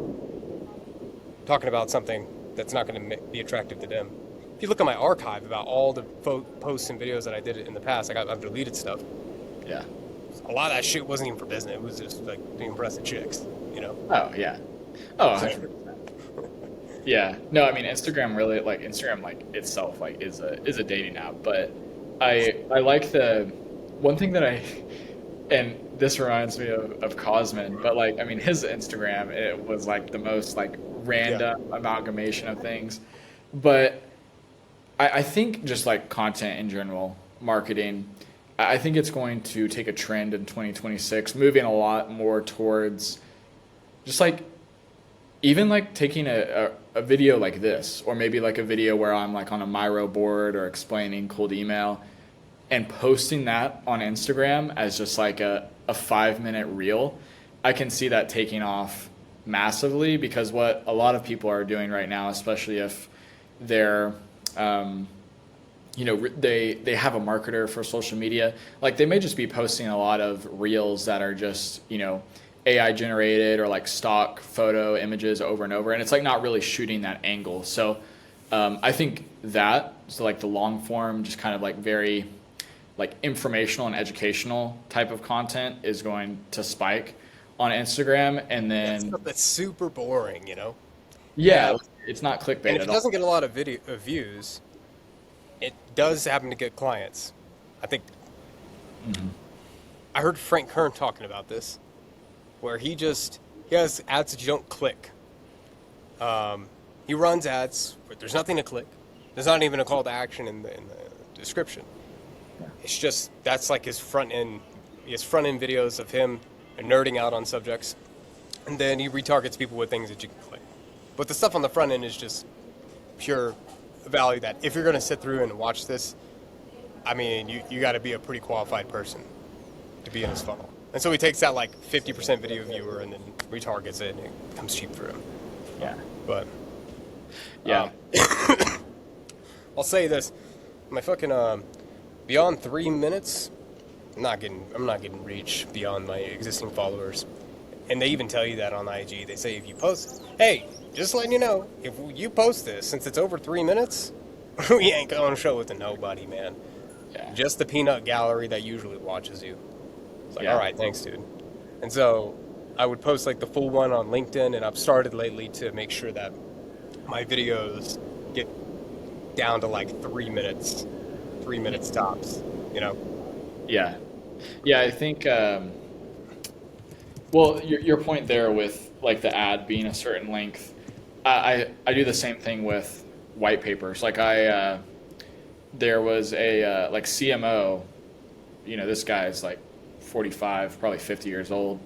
talking about something that's not going to be attractive to them. If you look at my archive about all the posts and videos that I did in the past, I've deleted stuff. Yeah. A lot of that shit wasn't even for business. It was just like to impress the chicks, you know? Oh, yeah. Oh, 100%. Yeah. No, I mean, Instagram really, like, Instagram, like, itself, like, is a dating app. But I like the one thing that and this reminds me of Cosman, but, like, I mean, his Instagram, it was, like, the most, like, random amalgamation of things. But I think just like content in general, marketing, I think it's going to take a trend in 2026, moving a lot more towards just like even like taking a video like this, or maybe like a video where I'm like on a Miro board or explaining cold email and posting that on Instagram as just like a 5 minute reel. I can see that taking off massively because what a lot of people are doing right now, especially if they're they have a marketer for social media. Like they may just be posting a lot of reels that are just AI generated or like stock photo images over and over, and it's like not really shooting that angle. So I think so like the long form, just kind of like very like informational and educational type of content is going to spike on Instagram, and then That's super boring, yeah, it's not And clickbait if at it all. doesn't get a lot of views, it does happen to get clients. I think I heard Frank Kern talking about this, where he has ads that you don't click. He runs ads where there's nothing to click. There's not even a call to action in the description. It's just that's like his front end. He has front end videos of him nerding out on subjects, and then he retargets people with things that you can click. But the stuff on the front end is just pure value that if you're going to sit through and watch this, I mean, you got to be a pretty qualified person to be in his funnel. And so he takes that like 50% video viewer and then retargets it, and it becomes cheap for him. Yeah. But Yeah. I'll say this: my fucking beyond 3 minutes, I'm not getting reach beyond my existing followers, and they even tell you that on IG. They say if you post, hey, just letting you know, if you post this, since it's over 3 minutes, we ain't gonna show it to nobody, man. Yeah. Just the peanut gallery that usually watches you. It's like, Yeah. all right, thanks, dude. And so I would post like the full one on LinkedIn, and I've started lately to make sure that my videos get down to like 3 minutes, 3 minutes tops, Yeah. Yeah, I think well, your point there with like the ad being a certain length, I do the same thing with white papers. Like there was a like CMO, this guy's like 45, probably 50 years old,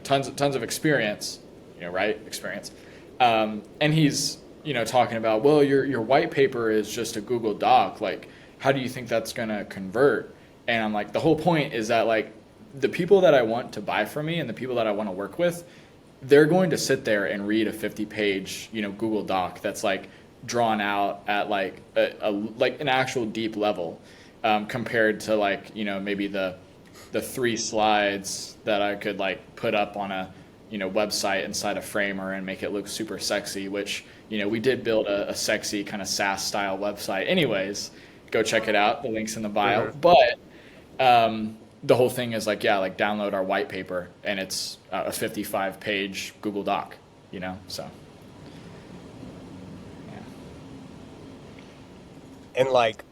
tons of experience, right? Experience. And he's, talking about, well, your white paper is just a Google Doc. Like, how do you think that's going to convert? And I'm like, the whole point is that like the people that I want to buy from me and the people that I want to work with, they're going to sit there and read a 50-page, Google Doc that's like drawn out at like like an actual deep level, compared to like, maybe the 3 slides that I could like put up on a, website inside a Framer and make it look super sexy, which, we did build a sexy kind of SaaS style website anyways. Go check it out. The link's in the bio. But the whole thing is like, yeah, like download our white paper, and it's a 55-page Google Doc, so. Yeah. And like,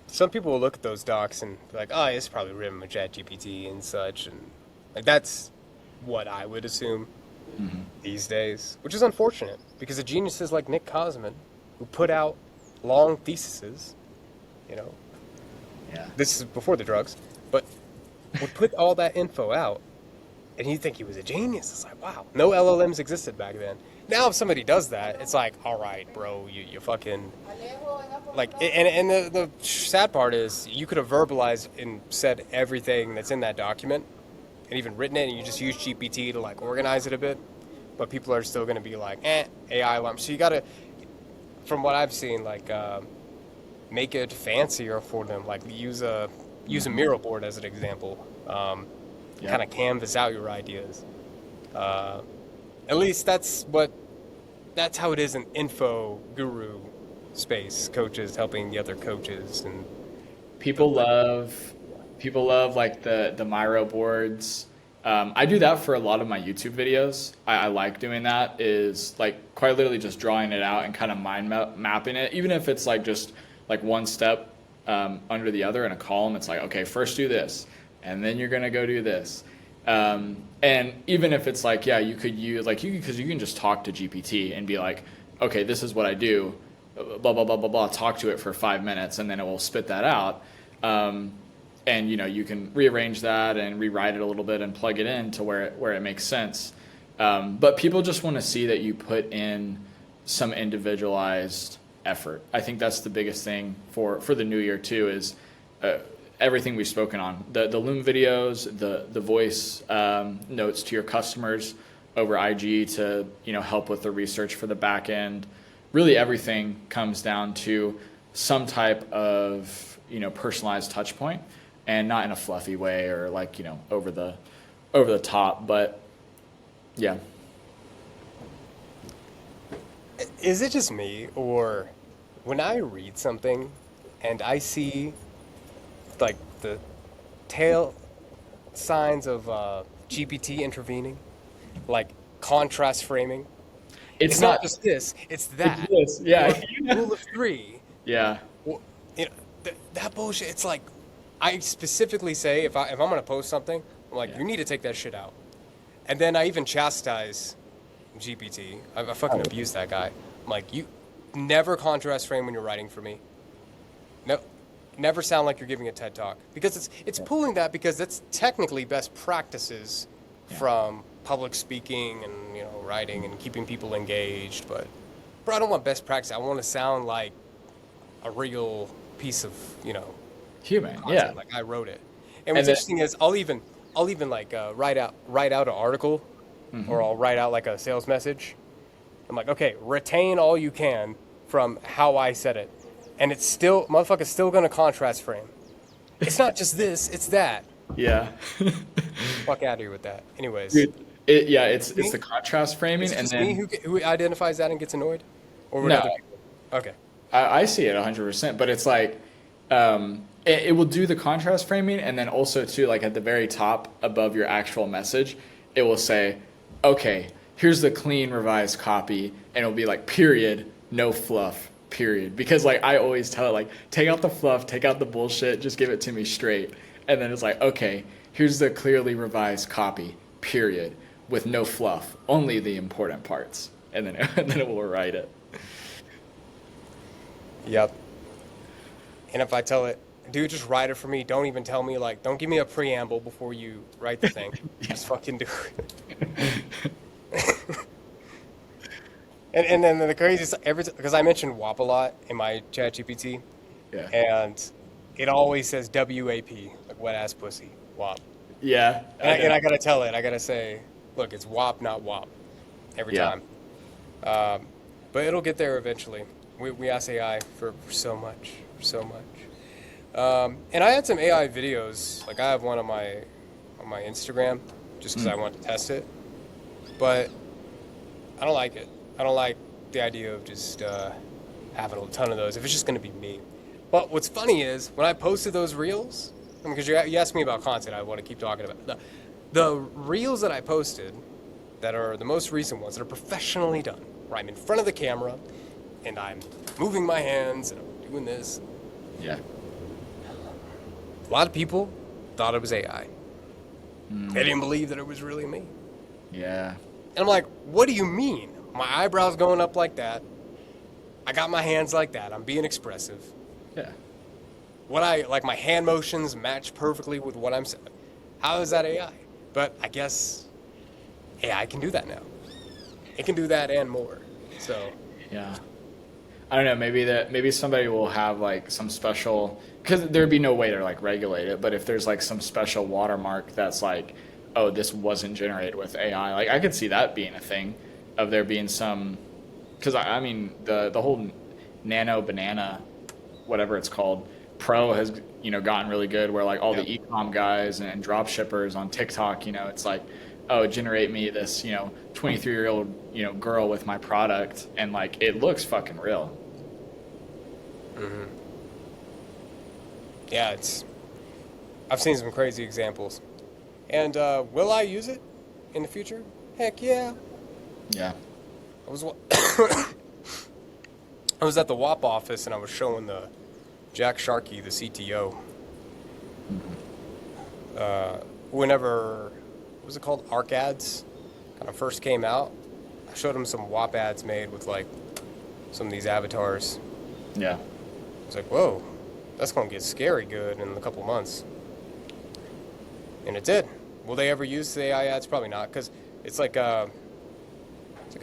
some people will look at those docs and be like, oh, it's probably written with ChatGPT and such, and like that's what I would assume these days, which is unfortunate because of geniuses like Nick Cosman, who put out long theses, Yeah. this is before the drugs, but would put all that info out, and you'd think he was a genius. It's like, wow, no LLMs existed back then. Now if somebody does that, it's like, all right, bro, you fucking like. And the sad part is, you could have verbalized and said everything that's in that document, and even written it, and you just use GPT to like organize it a bit. But people are still going to be like, AI lump. So you got to, from what I've seen, like make it fancier for them. Like use a mural board as an example. Kind of canvas out your ideas. At least that's how it is in info guru space. Coaches helping the other coaches and People love like the Miro boards. I do that for a lot of my YouTube videos. I like doing that, is like quite literally just drawing it out and kind of mapping it, even if it's like just like one step under the other in a column. It's like, okay, first do this, and then you're gonna go do this. And even if it's like, yeah, you could use like because you can just talk to GPT and be like, okay, this is what I do, blah blah blah blah blah. Talk to it for 5 minutes, and then it will spit that out. And you can rearrange that and rewrite it a little bit and plug it in to where it makes sense. But people just want to see that you put in some individualized effort. I think that's the biggest thing for the new year too, is everything we've spoken on, the Loom videos, the voice notes to your customers over IG to help with the research for the back end. Really everything comes down to some type of personalized touch point, and not in a fluffy way or like over the top, but yeah. Is it just me, or when I read something and I see like the tail signs of GPT intervening, like contrast framing? It's not just this; it's that. It's this, yeah. Or rule of three. Yeah. Well, that bullshit. It's like, I specifically say, if I'm gonna post something, I'm like, you need to take that shit out. And then I even chastise GPT. I fucking abuse that guy. I'm like, you never contrast frame when you're writing for me. No, never sound like you're giving a TED talk, because it's pulling that, because that's technically best practices from public speaking and writing and keeping people engaged. But bro, I don't want best practice. I want to sound like a real piece of Human, content, yeah. like I wrote it. And what's interesting is I'll even like write out an article, or I'll write out like a sales message. I'm like, okay, retain all you can from how I said it, and it's still, motherfucker's still gonna contrast frame. It's not just this, it's that. Yeah. Fuck out of here with that. Anyways, Dude, it's the contrast framing, is it and just then me who identifies that and gets annoyed, or would No. other people? Okay. I see it 100%, but it's like it will do the contrast framing, and then also too, like at the very top above your actual message, it will say, okay, here's the clean revised copy, and it'll be like period, no fluff, period. Because like I always tell it, like, take out the fluff, take out the bullshit, just give it to me straight. And then it's like, okay, here's the clearly revised copy, period, with no fluff, only the important parts. And then it will write it. Yep. And if I tell it, dude, just write it for me. Don't even tell me, like, don't give me a preamble before you write the thing. Just fucking do it. And then the craziest, because I mentioned Whop a lot in my chat GPT, Yeah. and it always says WAP, like wet ass pussy, Whop. Yeah. And I gotta tell it, I gotta say, look, it's Whop, not Whop, every Yeah. time. But it'll get there eventually. We ask AI for so much, and I had some AI videos. Like I have one on my Instagram, just because I want to test it. But I don't like it. I don't like the idea of just having a ton of those if it's just going to be me. But what's funny is when I posted those reels, because you asked me about content, I want to keep talking about the reels that I posted, that are the most recent ones that are professionally done, where I'm in front of the camera and I'm moving my hands and I'm doing this. Yeah. A lot of people thought it was AI. They didn't believe that it was really me. Yeah. And I'm like, what do you mean? My eyebrows going up like that. I got my hands like that. I'm being expressive. Yeah. My hand motions match perfectly with what I'm saying. How is that AI? But I guess AI can do that now. it can do that and more. So, Yeah. I don't know. Maybe somebody will have like some special, because there'd be no way to like regulate it. But if there's like some special watermark that's like, oh, this wasn't generated with AI, like I could see that being a thing, of there being some, because I mean the whole nano banana, whatever it's called, pro has gotten really good. Where like all yeah. the e-com guys and drop shippers on TikTok, it's like, oh, generate me this 23-year-old girl with my product, and like it looks fucking real. hmm Yeah, I've seen some crazy examples. And will I use it in the future? Heck yeah. Yeah. I was I was at the Whop office and I was showing the Jack Sharkey, the CTO, whenever, what was it called, ARC ads kind of first came out. I showed him some Whop ads made with like some of these avatars. Yeah. I was like, whoa, that's gonna get scary good in a couple months. And it did. Will they ever use the AI ads? Probably not, because it's like a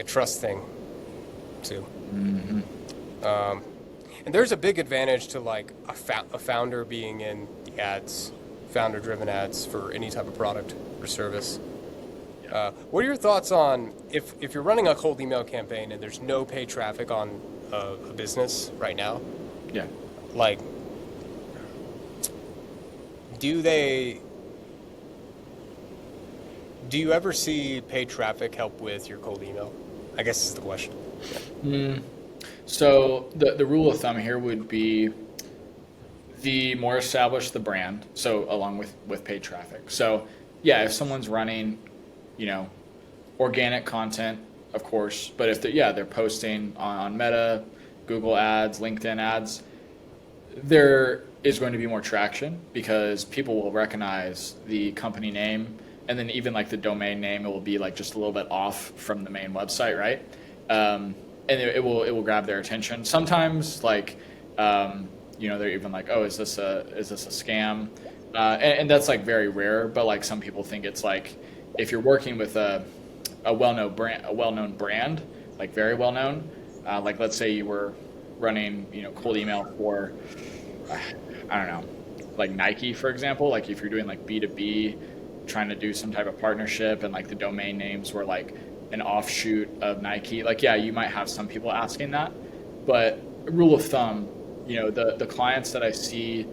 trust thing too. And there's a big advantage to like a founder being in the ads, founder-driven ads for any type of product or service. What are your thoughts on if you're running a cold email campaign and there's no paid traffic on a business right now? Yeah. Like, do you ever see paid traffic help with your cold email? I guess is the question. So the rule of thumb here would be the more established the brand, so along with paid traffic. So yeah, if someone's running, you know, organic content, of course, but if they're posting on Meta, Google ads, LinkedIn ads, there is going to be more traction because people will recognize the company name, and then even like the domain name, it will be like just a little bit off from the main website, right? And it will grab their attention. Sometimes like they're even like, oh, is this a scam? And that's like very rare, but like some people think it's like if you're working with a well-known brand, like very well known, like let's say you were running cold email for I don't know, like Nike, for example. Like if you're doing like B2B, trying to do some type of partnership, and like the domain names were like an offshoot of Nike, like yeah, you might have some people asking that. But rule of thumb, the clients that I see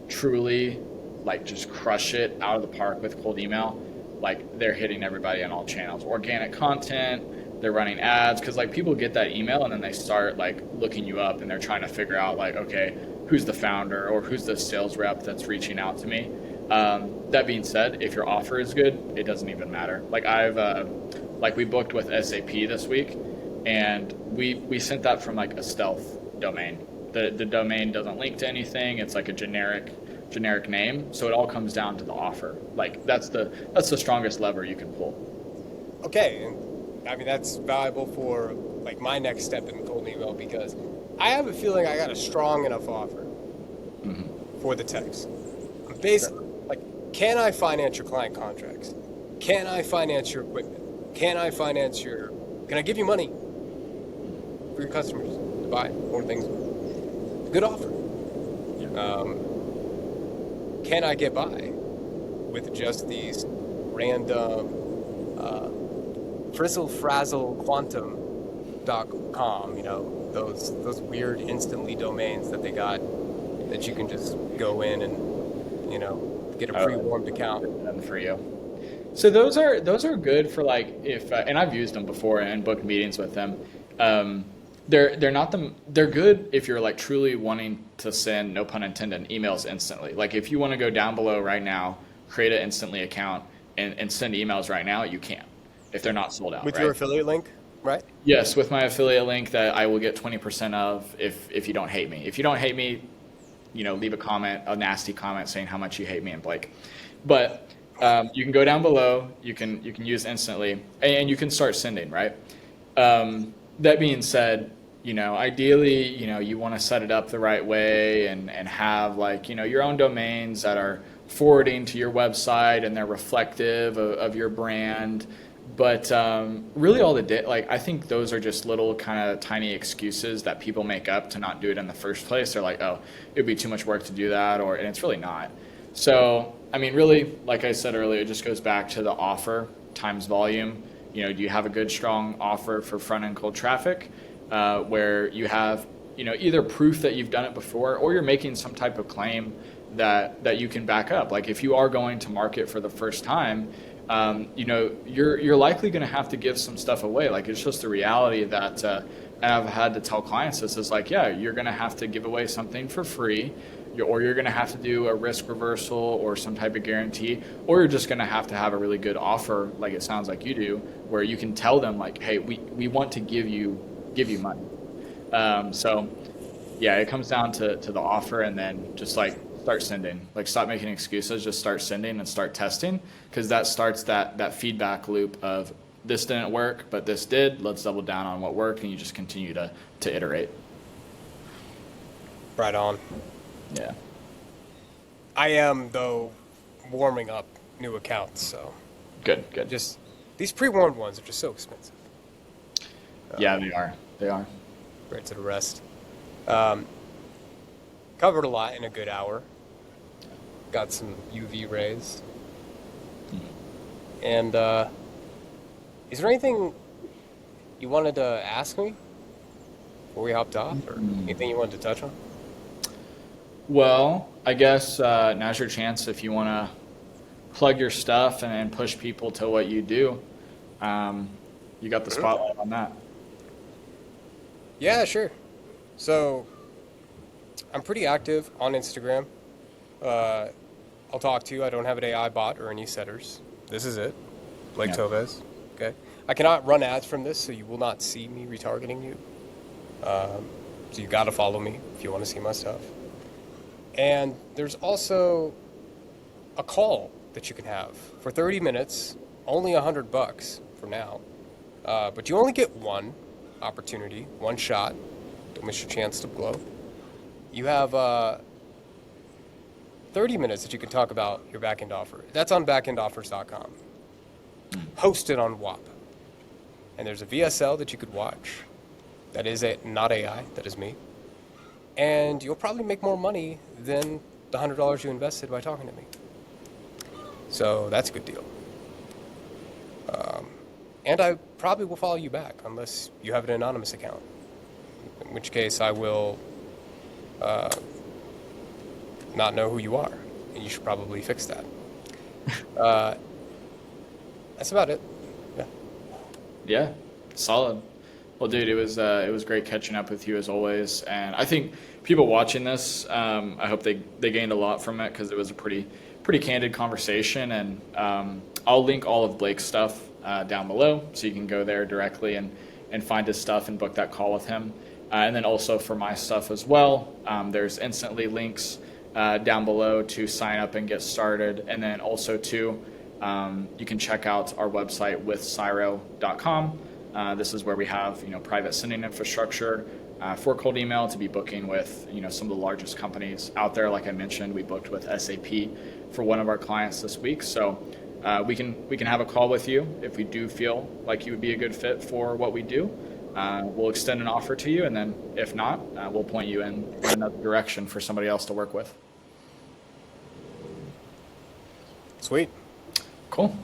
truly like just crush it out of the park with cold email, like they're hitting everybody on all channels, organic content, they're running ads, because like people get that email and then they start like looking you up and they're trying to figure out like, okay, who's the founder or who's the sales rep that's reaching out to me. That being said, if your offer is good, it doesn't even matter. Like we booked with SAP this week, and we sent that from like a stealth domain. The domain doesn't link to anything. It's like a generic name. So it all comes down to the offer. Like that's the strongest lever you can pull. Okay, and I mean that's valuable for like my next step in cold email, because I have a feeling I got a strong enough offer for the text. I'm basically like, can I finance your client contracts? Can I finance your equipment? Can I give you money for your customers to buy more things? Good offer. Can I get by with just these random frizzle frazzle quantum.com, those weird instantly domains that they got that you can just go in and, get a pre-warmed account. Done for you. So those are good for like if and I've used them before and booked meetings with them. They're good if you're like truly wanting to send, no pun intended, emails instantly. Like if you want to go down below right now, create an Instantly account and send emails right now, you can, if they're not sold out. With right? your affiliate link, right? Yes, with my affiliate link that I will get 20% of if you don't hate me. If you don't hate me, leave a nasty comment saying how much you hate me and Blake. But you can go down below, you can use Instantly, and you can start sending, right? That being said, ideally, you want to set it up the right way and have like, your own domains that are forwarding to your website and they're reflective of your brand. But really, like I think those are just little kind of tiny excuses that people make up to not do it in the first place. They're like, oh, it'd be too much work to do that, and it's really not. So, I mean, really, like I said earlier, it just goes back to the offer times volume. Do you have a good, strong offer for front end cold traffic, where you have, either proof that you've done it before, or you're making some type of claim that you can back up. Like if you are going to market for the first time, you're likely going to have to give some stuff away. Like it's just the reality that, and I've had to tell clients this is like, yeah, you're going to have to give away something for free, or you're going to have to do a risk reversal or some type of guarantee, or you're just going to have a really good offer, like it sounds like you do, where you can tell them like, hey, we want to give you money. So yeah, it comes down to the offer, and then just like start sending, like stop making excuses, just start sending and start testing, because that starts that feedback loop of this didn't work, but this did. Let's double down on what worked, and you just continue to iterate. Right on. Yeah. I am, though, warming up new accounts, so Good. just these pre-warmed ones are just so expensive. Yeah, they are. Right to the rest. Um, Covered a lot in a good hour. Got some UV rays. And is there anything you wanted to ask me before we hopped off, or anything you wanted to touch on? Well, I guess now's your chance if you want to plug your stuff and push people to what you do. You got the spotlight on that. Yeah, sure. So, I'm pretty active on Instagram. I'll talk to you. I don't have an AI bot or any setters. This is it. Blake Yeah. Tovez. Okay. I cannot run ads from this, so you will not see me retargeting you. So you got to follow me if you want to see my stuff. And there's also a call that you can have for 30 minutes, only $100 for now. But you only get one opportunity, one shot. Don't miss your chance to blow. You have 30 minutes that you can talk about your backend offer. That's on backendoffers.com. Hosted on Whop. And there's a VSL that you could watch. That is not AI, that is me. And you'll probably make more money than the $100 you invested by talking to me. So that's a good deal. And I probably will follow you back unless you have an anonymous account. In which case I will not know who you are. And you should probably fix that. That's about it. Yeah. Yeah, solid. Well, dude, it was great catching up with you as always, and I think people watching this, I hope they gained a lot from it, because it was a pretty candid conversation, and I'll link all of Blake's stuff down below, so you can go there directly and find his stuff and book that call with him, and then also for my stuff as well. There's instantly links down below to sign up and get started, and then also too, you can check out our website withcyro.com. This is where we have private sending infrastructure for cold email to be booking with some of the largest companies out there. Like I mentioned, we booked with SAP for one of our clients this week. So we can have a call with you if we do feel like you would be a good fit for what we do. We'll extend an offer to you, and then if not, we'll point you in another direction for somebody else to work with. Sweet. Cool.